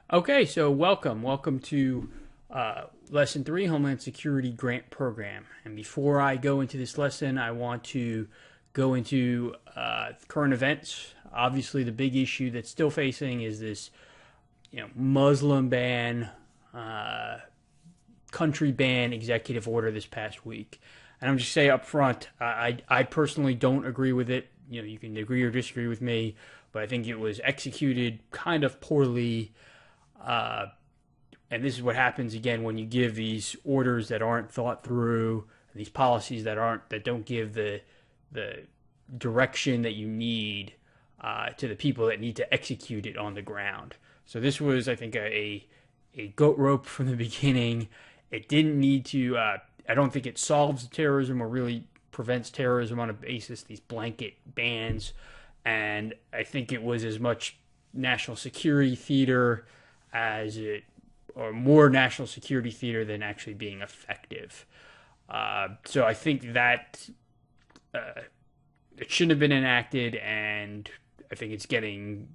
Okay, so welcome to Lesson 3, Homeland Security Grant Program. And before I go into this lesson, I want to go into current events. Obviously, the big issue that's still facing is this, Muslim ban, country ban executive order this past week. And I'm just say up front, I personally don't agree with it. You can agree or disagree with me, but I think it was executed kind of poorly. And this is what happens again when you give these orders that aren't thought through, these policies that don't give the direction that you need to the people that need to execute it on the ground. So this was, I think, a goat rope from the beginning. It didn't need to. I don't think it solves terrorism or really prevents terrorism on a basis. These blanket bans, and I think it was as much national security theater as it, or more national security theater than actually being effective. So I think that it shouldn't have been enacted, and I think it's getting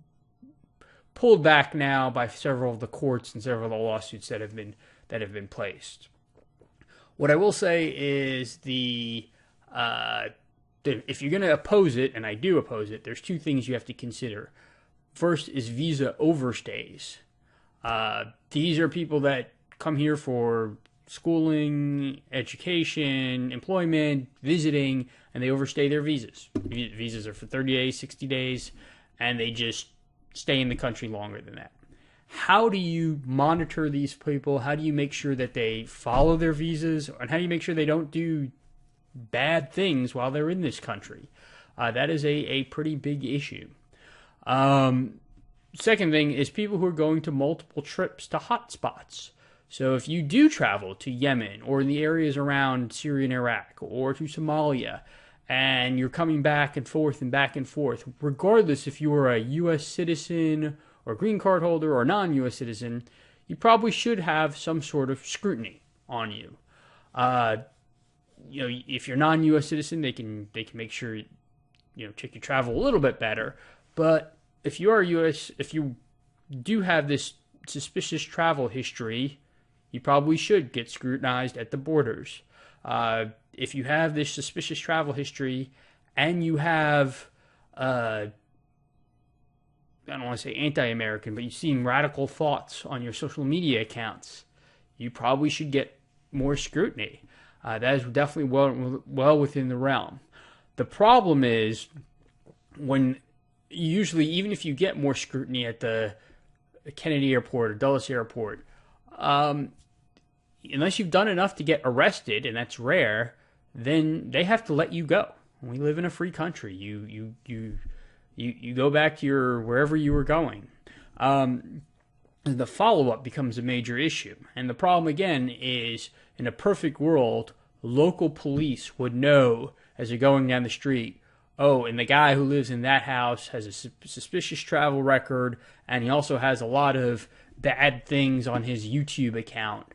pulled back now by several of the courts and several of the lawsuits that have been placed. What I will say is if you're going to oppose it, and I do oppose it, there's two things you have to consider. First is visa overstays. These are people that come here for schooling, education, employment, visiting, and they overstay their visas. Visas are for 30 days, 60 days, and they just stay in the country longer than that. How do you monitor these people? How do you make sure that they follow their visas? And how do you make sure they don't do bad things while they're in this country? That is a pretty big issue. Second thing is people who are going to multiple trips to hotspots. So if you do travel to Yemen or in the areas around Syria and Iraq or to Somalia, and you're coming back and forth, regardless if you are a U.S. citizen or green card holder or non-U.S. citizen, you probably should have some sort of scrutiny on you. If you're non-U.S. citizen, they can make sure check your travel a little bit better. But if you are U.S., if you do have this suspicious travel history, you probably should get scrutinized at the borders. If you have this suspicious travel history and you have, I don't want to say anti-American, but you've seen radical thoughts on your social media accounts, you probably should get more scrutiny. That is definitely well within the realm. The problem is when usually, even if you get more scrutiny at the Kennedy Airport or Dulles Airport, unless you've done enough to get arrested, and that's rare, then they have to let you go. We live in a free country. You go back to wherever you were going. The follow-up becomes a major issue. And the problem, again, is in a perfect world, local police would know as you're going down the street, oh, and the guy who lives in that house has a suspicious travel record, and he also has a lot of bad things on his YouTube account,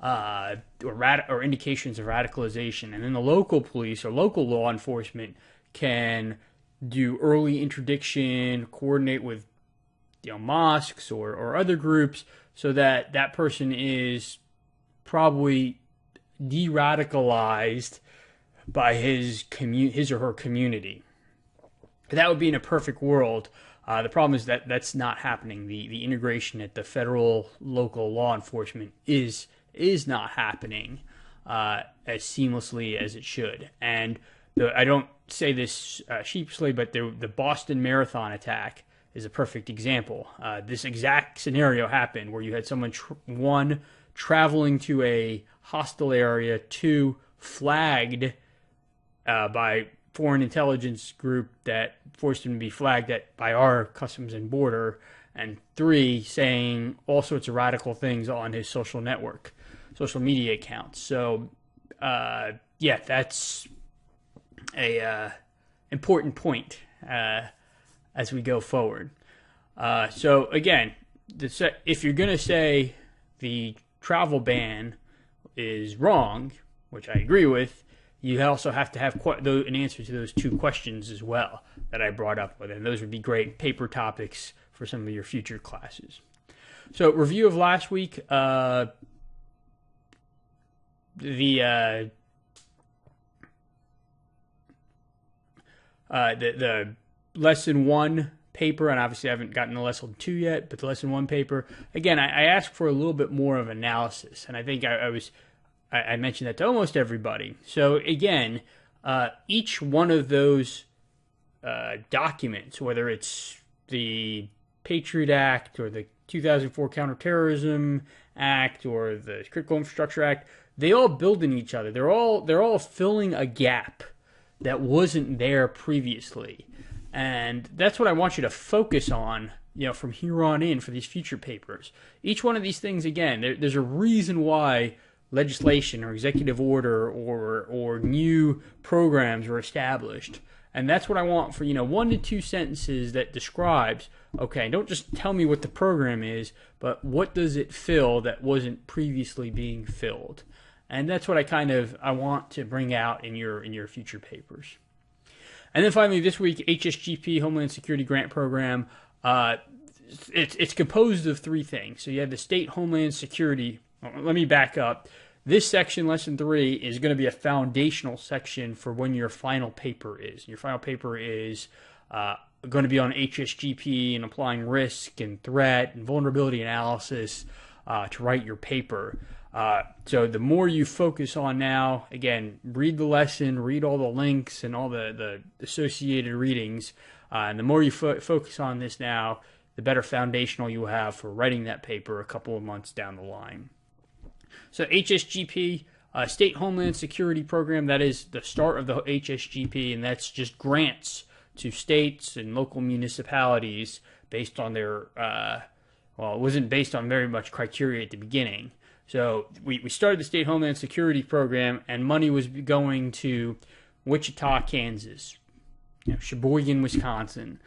or indications of radicalization. And then the local police or local law enforcement can do early interdiction, coordinate with mosques or other groups, so that that person is probably de-radicalized by his or her community. That would be in a perfect world. The problem is that that's not happening. The integration at the federal, local law enforcement is not happening as seamlessly as it should. And I don't say this sheepishly, but the Boston Marathon attack is a perfect example. This exact scenario happened where you had someone, one, traveling to a hostile area, two, flagged by foreign intelligence group that forced him to be flagged by our Customs and Border, and three, saying all sorts of radical things on his social media accounts. So, that's a important point as we go forward. So again, if you're going to say the travel ban is wrong, which I agree with, you also have to have an answer to those two questions as well that I brought up with, and those would be great paper topics for some of your future classes. So review of last week. The lesson one paper, and obviously I haven't gotten to lesson two yet, but the lesson one paper, again, I asked for a little bit more of analysis, and I think I mentioned that to almost everybody. So again, each one of those documents, whether it's the Patriot Act or the 2004 Counterterrorism Act or the Critical Infrastructure Act, they all build in each other. They're all filling a gap that wasn't there previously. And that's what I want you to focus on, from here on in for these future papers. Each one of these things, again, there's a reason why legislation or executive order or new programs were established. And that's what I want for, 1 to 2 sentences that describes, okay, don't just tell me what the program is, but what does it fill that wasn't previously being filled. And that's what I want to bring out in your future papers. And then finally this week, HSGP, Homeland Security Grant Program. It's composed of 3 things. So you have the state Homeland Security. Let me back up. This section, lesson 3, is going to be a foundational section for when your final paper is. Your final paper is going to be on HSGP and applying risk and threat and vulnerability analysis to write your paper. So the more you focus on now, again, read the lesson, read all the links and all the associated readings, and the more you focus on this now, the better foundational you have for writing that paper a couple of months down the line. So HSGP, State Homeland Security Program, that is the start of the HSGP, and that's just grants to states and local municipalities based on their, it wasn't based on very much criteria at the beginning. So we started the State Homeland Security Program, and money was going to Wichita, Kansas, Sheboygan, Wisconsin.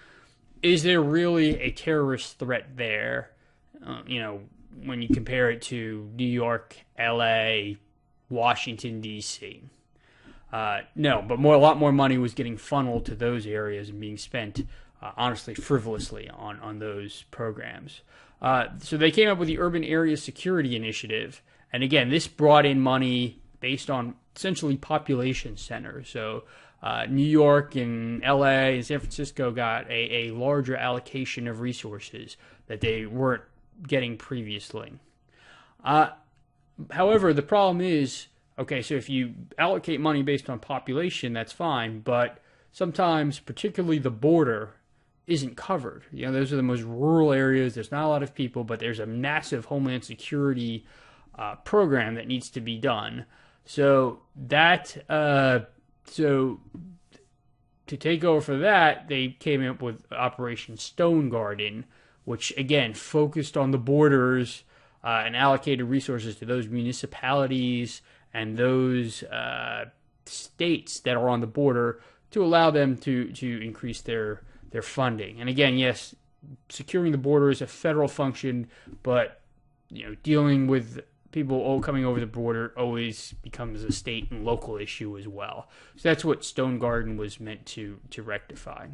Is there really a terrorist threat there? When you compare it to New York, LA, Washington, D.C. No, but a lot more money was getting funneled to those areas and being spent, honestly, frivolously on those programs. So they came up with the Urban Area Security Initiative. And again, this brought in money based on essentially population centers. So New York and LA and San Francisco got a larger allocation of resources that they weren't getting previously. However, the problem is, okay, so if you allocate money based on population, that's fine, but sometimes, particularly the border, isn't covered. Those are the most rural areas. There's not a lot of people, but there's a massive Homeland Security program that needs to be done. So to take over for that, they came up with Operation Stone Garden, which again focused on the borders and allocated resources to those municipalities and those states that are on the border to allow them to increase their funding. And again, yes, securing the border is a federal function, but dealing with people all coming over the border always becomes a state and local issue as well. So that's what Stone Garden was meant to rectify.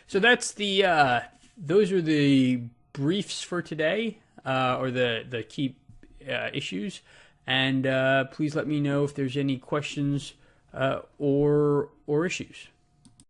So that's those are the briefs for today, or the key issues. And please let me know if there's any questions or issues.